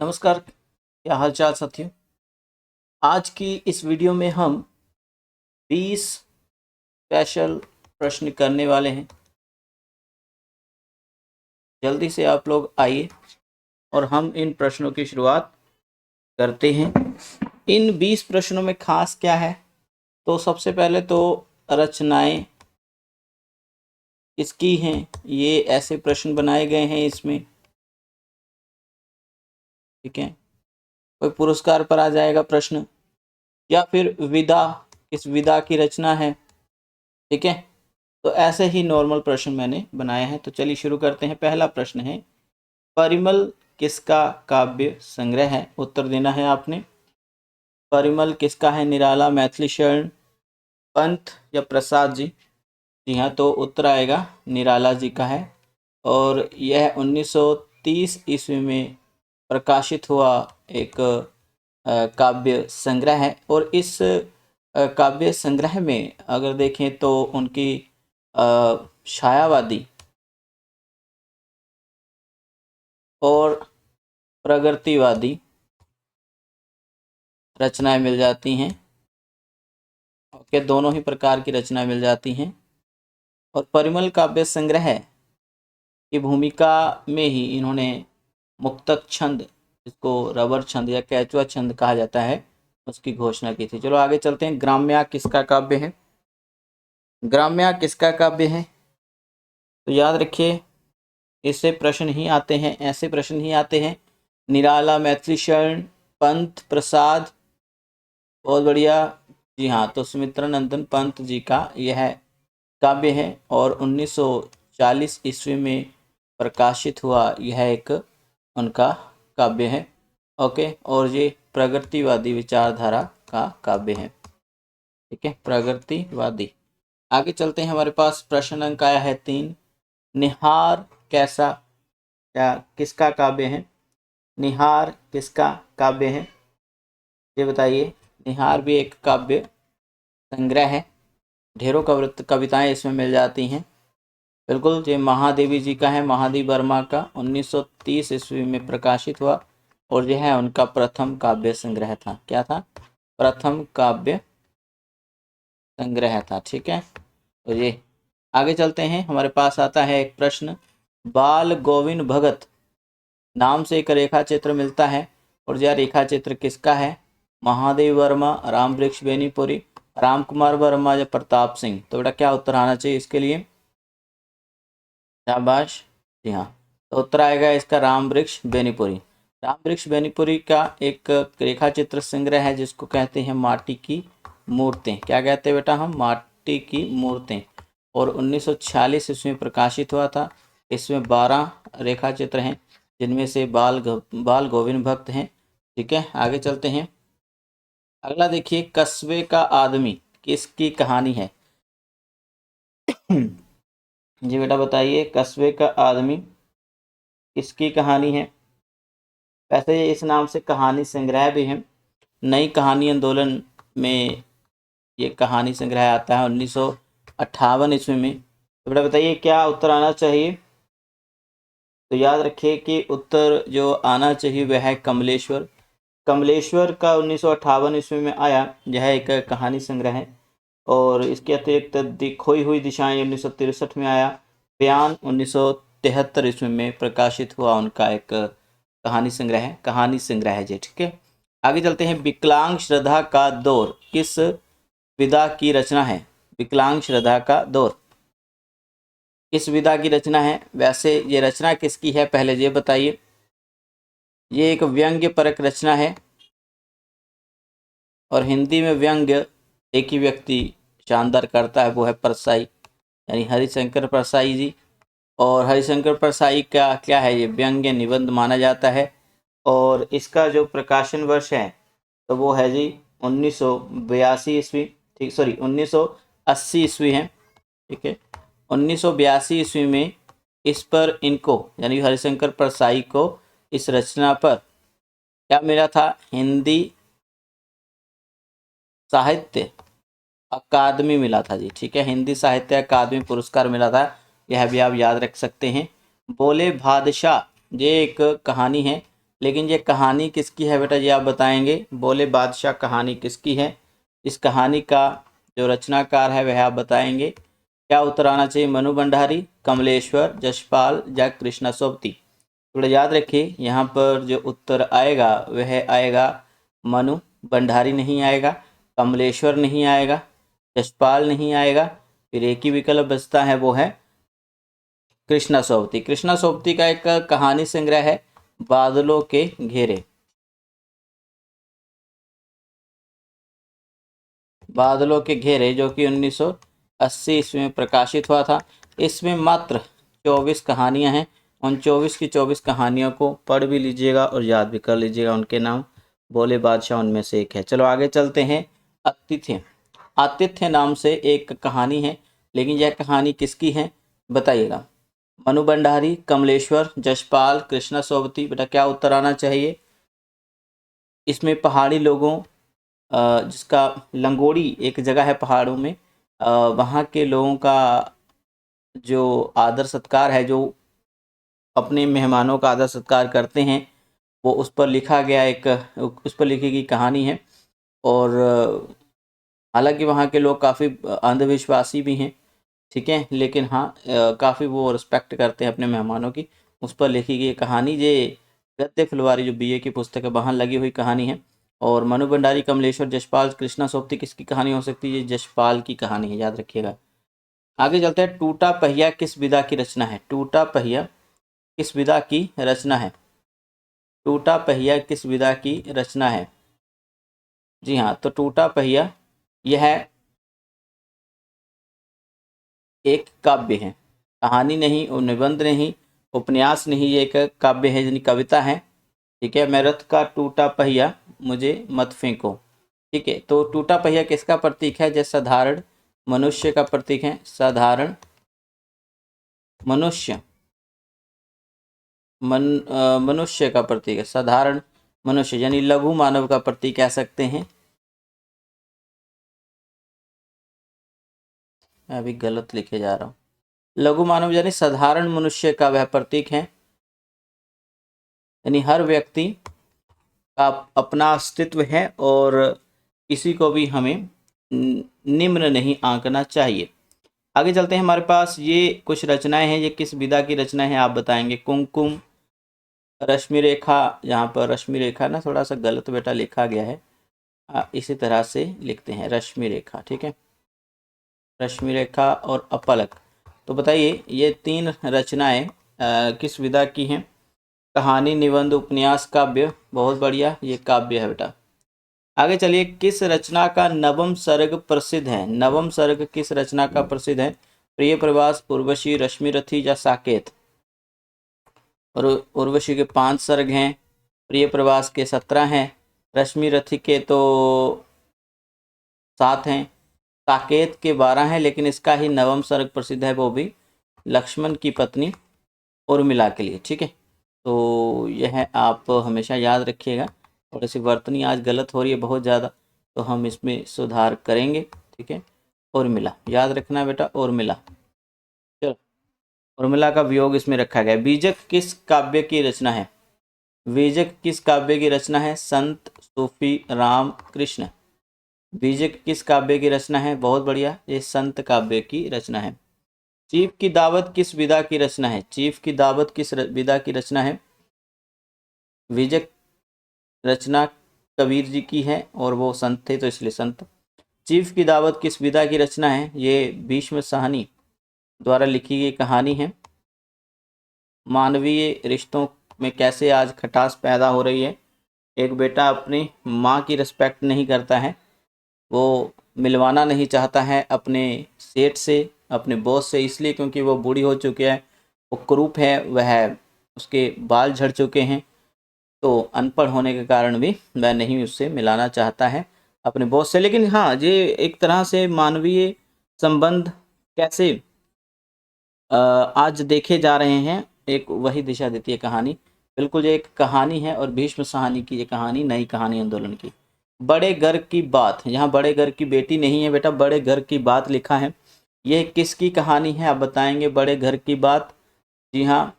नमस्कार, क्या हाल चाल साथियों। आज की इस वीडियो में हम 20 स्पेशल प्रश्न करने वाले हैं। जल्दी से आप लोग आइए और हम इन प्रश्नों की शुरुआत करते हैं। इन 20 प्रश्नों में खास क्या है, तो सबसे पहले तो रचनाएं किसकी हैं, ये ऐसे प्रश्न बनाए गए हैं इसमें। ठीक है, कोई पुरस्कार पर आ जाएगा प्रश्न, या फिर विदा, किस विदा की रचना है। ठीक है, तो ऐसे ही नॉर्मल प्रश्न मैंने बनाए हैं। तो चलिए शुरू करते हैं। पहला प्रश्न है, परिमल किसका काव्य संग्रह है? उत्तर देना है आपने। परिमल किसका है? निराला, मैथिली शरण, पंत या प्रसाद जी? जी हाँ, तो उत्तर आएगा निराला जी का है। और यह 1930 ईस्वी में प्रकाशित हुआ एक काव्य संग्रह है। और इस काव्य संग्रह में अगर देखें तो उनकी छायावादी और प्रगतिवादी रचनाएं मिल जाती हैं। ओके, दोनों ही प्रकार की रचनाएं मिल जाती हैं। और परिमल काव्य संग्रह की भूमिका में ही इन्होंने मुक्तक छंद, जिसको रबर छंद या केचुआ छंद कहा जाता है, उसकी घोषणा की थी। चलो आगे चलते हैं। ग्राम्या किसका काव्य है? ग्राम्या किसका काव्य है? तो याद रखिए, इससे प्रश्न ही आते हैं, ऐसे प्रश्न ही आते हैं। निराला, मैथिली शरण, पंत, प्रसाद, बहुत बढ़िया। जी हाँ, तो सुमित्रा नंदन पंत जी का यह काव्य है और 1940 ईस्वी में प्रकाशित हुआ यह एक उनका काव्य है। ओके, और ये प्रगतिवादी विचारधारा का काव्य है। ठीक है, प्रगतिवादी। आगे चलते हैं। हमारे पास प्रश्न अंक आया है 3। निहार कैसा, क्या किसका काव्य है? निहार किसका काव्य है, ये बताइए। निहार भी एक काव्य संग्रह है, ढेरों कविताएं इसमें मिल जाती हैं। बिल्कुल, ये महादेवी जी का है, महादेवी वर्मा का, 1930 ईस्वी में प्रकाशित हुआ। और यह है उनका प्रथम काव्य संग्रह था। क्या था? प्रथम काव्य संग्रह था। ठीक है, तो ये आगे चलते हैं। हमारे पास आता है एक प्रश्न, बाल गोविंद भगत नाम से एक रेखा चित्र मिलता है, और यह रेखा चित्र किसका है? महादेव वर्मा, राम वृक्ष बेनीपुरी, राम कुमार वर्मा या प्रताप सिंह? तो बेटा क्या उत्तर आना चाहिए इसके लिए? शाबाश, जी हाँ, तो उत्तर आएगा इसका राम वृक्ष बेनीपुरी। राम वृक्ष बेनीपुरी का एक रेखा चित्र संग्रह है, जिसको कहते हैं माटी की मूर्तें। क्या कहते हैं बेटा हम? माटी की मूर्तें। और 1946 इसमें प्रकाशित हुआ था। इसमें 12 रेखा चित्र हैं, जिनमें से बाल गोविंद भक्त हैं। ठीक है, आगे चलते हैं। अगला देखिए, कस्बे का आदमी किसकी कहानी है? जी बेटा बताइए, कस्बे का आदमी किसकी कहानी है? वैसे इस नाम से कहानी संग्रह भी है। नई कहानी आंदोलन में ये कहानी संग्रह आता है 1958 ईस्वी में। तो बेटा बताइए क्या उत्तर आना चाहिए? तो याद रखिए कि उत्तर जो आना चाहिए वह है कमलेश्वर। कमलेश्वर का 1958 ईस्वी में आया, यह एक कहानी संग्रह है। और इसके अतिरिक्त खोई हुई दिशाएं 1963 में आया। बयान 1973 ईस्वी में प्रकाशित हुआ उनका एक कहानी संग्रह है। कहानी संग्रह है जी। ठीक है, आगे चलते हैं। विकलांग श्रद्धा का दौर किस विधा की रचना है? विकलांग श्रद्धा का दौर किस विधा की रचना है? वैसे ये रचना किसकी है, पहले ये बताइए। ये एक व्यंग्य परक रचना है, और हिंदी में व्यंग्य एक ही व्यक्ति शानदार करता है, वो है परसाई, यानी हरिशंकर परसाई जी। और हरिशंकर परसाई का क्या है, ये व्यंग्य निबंध माना जाता है। और इसका जो प्रकाशन वर्ष है तो वो है जी 1982 ईस्वी। ठीक, सॉरी 1980 ईस्वी है। ठीक है, 1982 ईस्वी में इस पर इनको, यानी हरिशंकर परसाई को, इस रचना पर क्या मिला था? हिंदी साहित्य अकादमी मिला था जी। ठीक है, हिंदी साहित्य अकादमी पुरस्कार मिला था, यह भी आप याद रख सकते हैं। बोले बादशाह, ये एक कहानी है लेकिन ये कहानी किसकी है बेटा, ये आप बताएंगे। बोले बादशाह कहानी किसकी है, इस कहानी का जो रचनाकार है वह आप बताएंगे। क्या उत्तर आना चाहिए, मनु भंडारी, कमलेश्वर, जसपाल या कृष्णा सोबती। थोड़ा याद रखिए, यहाँ पर जो उत्तर आएगा वह आएगा मनु भंडारी नहीं आएगा, कमलेश्वर नहीं आएगा, जसपाल नहीं आएगा, फिर एक ही विकल्प बचता है वो है कृष्णा सोबती। कृष्णा सोबती का एक कहानी संग्रह है बादलों के घेरे। बादलों के घेरे जो कि 1980 ईस्वी में प्रकाशित हुआ था। इसमें मात्र 24 कहानियां हैं। उन 24 की 24 कहानियों को पढ़ भी लीजिएगा और याद भी कर लीजिएगा। उनके नाम भोले बादशाह उनमें से एक है। चलो आगे चलते हैं। आतिथ्य। आतिथ्य नाम से एक कहानी है, लेकिन यह कहानी किसकी है बताइएगा। मनु भंडारी, कमलेश्वर, जसपाल, कृष्णा सोबती। बेटा क्या उत्तर आना चाहिए। इसमें पहाड़ी लोगों जिसका लंगोड़ी एक जगह है पहाड़ों में, वहाँ के लोगों का जो आदर सत्कार है, जो अपने मेहमानों का आदर सत्कार करते हैं, वो उस पर लिखा गया एक उस पर लिखी गई कहानी है। और हालांकि वहाँ के लोग काफ़ी अंधविश्वासी भी हैं, ठीक है, लेकिन हाँ काफ़ी वो रिस्पेक्ट करते हैं अपने मेहमानों की। उस पर लिखी गई कहानी ये गद्य फुलवारी जो बीए की पुस्तक है वहाँ लगी हुई कहानी है। और मनु भंडारी, कमलेश्वर, जसपाल, कृष्णा सोबती किसकी कहानी हो सकती है, ये जसपाल की कहानी है, याद रखिएगा। आगे चलते हैं। टूटा पहिया किस विधा की रचना है। टूटा पहिया किस विधा की रचना है। टूटा पहिया किस विधा की रचना है। जी हाँ, तो टूटा पहिया यह एक काव्य है, कहानी नहीं, निबंध नहीं, उपन्यास नहीं, ये एक काव्य है यानी कविता है। ठीक है, मैं रथ का टूटा पहिया मुझे मत फेंको। ठीक है, तो टूटा पहिया किसका प्रतीक है, जैसे साधारण मनुष्य का प्रतीक है। साधारण मनुष्य मनुष्य का प्रतीक है। साधारण मनुष्य यानी लघु मानव का प्रतीक कह सकते हैं। मैं अभी गलत लिखे जा रहा हूँ। लघु मानव यानी साधारण मनुष्य का वह प्रतीक है, यानी हर व्यक्ति का अपना अस्तित्व है और किसी को भी हमें निम्न नहीं आंकना चाहिए। आगे चलते हैं। हमारे पास ये कुछ रचनाएं हैं, ये किस विधा की रचना है आप बताएंगे। कुमकुम, रश्मि रेखा। यहाँ पर रश्मि रेखा ना थोड़ा सा गलत बेटा लिखा गया है, इसी तरह से लिखते हैं रश्मि रेखा। ठीक है, रश्मि रेखा और अपलक। तो बताइए ये तीन रचनाएं किस विधा की हैं। कहानी, निबंध, उपन्यास, काव्य। बहुत बढ़िया, ये काव्य है बेटा। आगे चलिए। किस रचना का नवम सर्ग प्रसिद्ध है। नवम सर्ग किस रचना का प्रसिद्ध है। प्रिय प्रवास, उर्वशी, रश्मि रथी या साकेत। और उर्वशी के 5 सर्ग हैं, प्रिय प्रवास के 17 हैं, रश्मि रथी के तो 7 हैं, साकेत के 12 हैं, लेकिन इसका ही नवम सर्ग प्रसिद्ध है, वो भी लक्ष्मण की पत्नी उर्मिला के लिए। ठीक है, तो यह आप हमेशा याद रखिएगा। और ऐसी वर्तनी आज गलत हो रही है बहुत ज़्यादा, तो हम इसमें सुधार करेंगे। ठीक है, उर्मिला याद रखना बेटा, उर्मिला। चलो, उर्मिला का वियोग इसमें रखा गया। बीजक किस काव्य की रचना है। बीजक किस काव्य की रचना है। संत, सूफी, राम, कृष्ण। बीजक किस काव्य की रचना है। बहुत बढ़िया, ये संत काव्य की रचना है। चीफ की दावत किस विधा की रचना है। चीफ की दावत किस विधा की रचना है। बीजक रचना कबीर जी की है और वो संत थे तो इसलिए संत। चीफ की दावत किस विधा की रचना है। ये भीष्म साहनी द्वारा लिखी गई कहानी है। मानवीय रिश्तों में कैसे आज खटास पैदा हो रही है। एक बेटा अपनी माँ की रिस्पेक्ट नहीं करता है, वो मिलवाना नहीं चाहता है अपने सेठ से, अपने बॉस से, इसलिए क्योंकि वो बूढ़ी हो चुकी है, वो कुरूप है, वह उसके बाल झड़ चुके हैं, तो अनपढ़ होने के कारण भी वह नहीं उससे मिलाना चाहता है अपने बॉस से। लेकिन हाँ, ये एक तरह से मानवीय संबंध कैसे आज देखे जा रहे हैं, एक वही दिशा देती है कहानी। बिल्कुल ये एक कहानी है और भीष्म साहनी की ये कहानी नई कहानी आंदोलन की। बड़े घर की बात, यहाँ बड़े घर की बेटी नहीं है बेटा, बड़े घर की बात लिखा है। ये किसकी कहानी है आप बताएंगे। बड़े घर की बात, जी हाँ,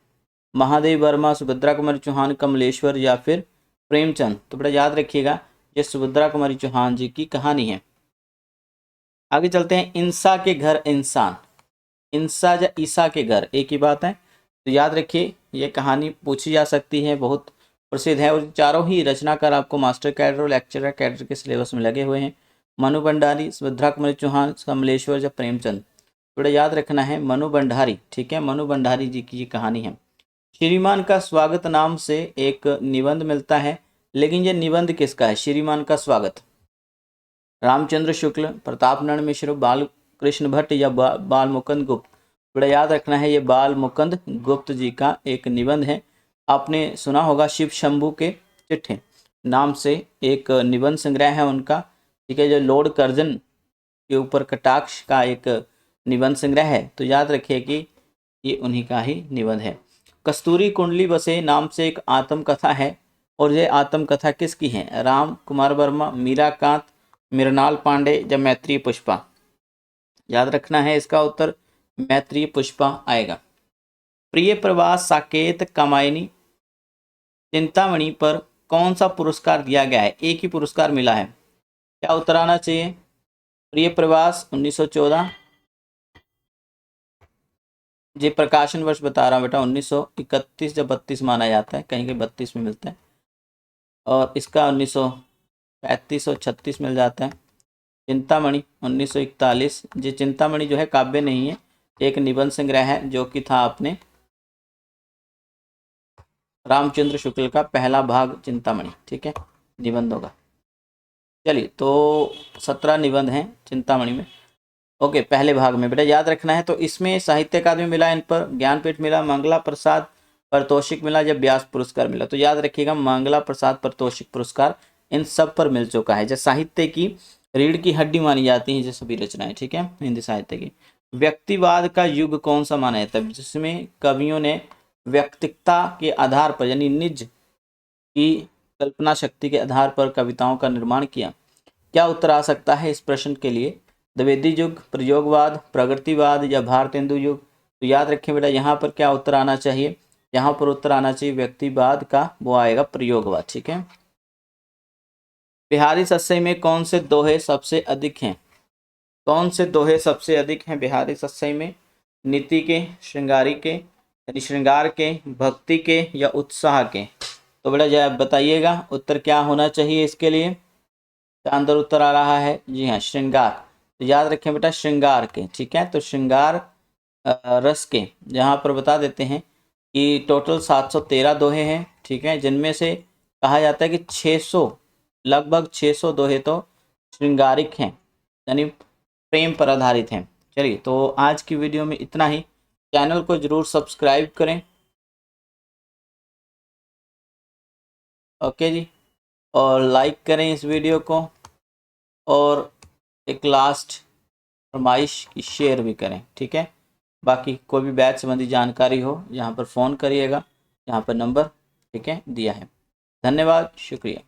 महादेव वर्मा, सुभद्रा कुमारी चौहान, कमलेश्वर या फिर प्रेमचंद। तो बेटा याद रखिएगा ये सुभद्रा कुमारी चौहान जी की कहानी है। आगे चलते हैं, इंसा के घर इंसान, इंसा या ईसा के घर एक ही बात है। तो याद रखिए ये कहानी पूछी जा सकती है, बहुत प्रसिद्ध है और चारों ही रचनाकार आपको मास्टर कैडर और लेक्चरर कैडर के सिलेबस में लगे हुए हैं। मनु भंडारी, सुभद्रा कुमारी चौहान, कमलेश्वर या प्रेमचंद। थोड़ा याद रखना है मनु भंडारी, ठीक है, मनु भंडारी जी की ये कहानी है। श्रीमान का स्वागत नाम से एक निबंध मिलता है, लेकिन ये निबंध किसका है? श्रीमान का स्वागत रामचंद्र शुक्ल, प्रताप नारायण मिश्र, बाल कृष्ण भट्ट या बाल मुकुंद गुप्त। बड़ा याद रखना है ये बाल मुकुंद गुप्त जी का एक निबंध है। आपने सुना होगा शिव शंभू के चिट्ठे नाम से एक निबंध संग्रह है उनका, ठीक है, जो लॉर्ड कर्जन के ऊपर कटाक्ष का एक निबंध संग्रह है। तो याद रखिए कि ये उन्हीं का ही निबंध है। कस्तूरी कुंडली बसे नाम से एक आत्मकथा है, और ये आत्मकथा किसकी है? राम कुमार वर्मा, मीराकांत, मृणाल पांडे या मैत्रेयी पुष्पा। याद रखना है इसका उत्तर मैत्रेयी पुष्पा आएगा। प्रिय प्रवास, साकेत, कामायनी, चिंतामणि पर कौन सा पुरस्कार दिया गया है? एक ही पुरस्कार मिला है, क्या उत्तर आना चाहिए? प्रिय प्रवास 1914, जी प्रकाशन वर्ष बता रहा हूँ बेटा 1931 या 32 माना जाता है, कहीं कहीं 32 में मिलता है, और इसका 1935 और 36 मिल जाता है। चिंतामणि 1941, जी चिंतामणि जो है काव्य नहीं है, एक निबंध संग्रह है जो कि था अपने रामचंद्र शुक्ल का पहला भाग चिंतामणि, ठीक है, निबंधों का। चलिए तो 17 निबंध हैं चिंतामणि में, ओके, पहले भाग में बेटा याद रखना है। तो इसमें साहित्य अकादमी मिला, इन पर ज्ञानपीठ मिला, मंगला प्रसाद पारितोषिक मिला या व्यास पुरस्कार मिला। तो याद रखिएगा मंगला प्रसाद पारितोषिक पुरस्कार इन सब पर मिल चुका है। जो साहित्य की रीढ़ की हड्डी मानी जाती है जो सभी रचनाएं, ठीक है, हिंदी साहित्य की। व्यक्तिवाद का युग कौन सा माना जाता है? जिसमें कवियों ने व्यक्तिकता के आधार पर यानी निज की कल्पना शक्ति के आधार पर कविताओं का निर्माण किया। क्या उत्तर आ सकता है इस प्रश्न के लिए? द्विवेदी युग, प्रयोगवाद, प्रगतिवाद या भारतेंदु युग। तो याद रखें बेटा यहाँ पर क्या उत्तर आना चाहिए? यहाँ पर उत्तर आना चाहिए व्यक्तिवाद का, वो आएगा प्रयोगवाद, ठीक है। बिहारी सस्सई में कौन से दोहे सबसे अधिक हैं? कौन से दोहे सबसे अधिक हैं बिहारी सस्सई में? नीति के, श्रृंगारी के, यानी श्रृंगार के, भक्ति के या उत्साह के। तो बेटा जब बताइएगा उत्तर क्या होना चाहिए इसके लिए? अंदर उत्तर आ रहा है, जी हाँ श्रृंगार। तो याद रखें बेटा श्रृंगार के, ठीक है। तो श्रृंगार रस के यहाँ पर बता देते हैं कि टोटल 713 दोहे हैं, ठीक है, जिनमें से कहा जाता है कि 600 लगभग 600 दोहे तो श्रृंगारिक हैं, यानी प्रेम पर आधारित हैं। चलिए तो आज की वीडियो में इतना ही। चैनल को जरूर सब्सक्राइब करें, ओके जी, और लाइक करें इस वीडियो को, और एक लास्ट फरमाइश की शेयर भी करें, ठीक है। बाकी कोई भी बैच संबंधी जानकारी हो यहाँ पर फ़ोन करिएगा, यहाँ पर नंबर, ठीक है, दिया है। धन्यवाद, शुक्रिया।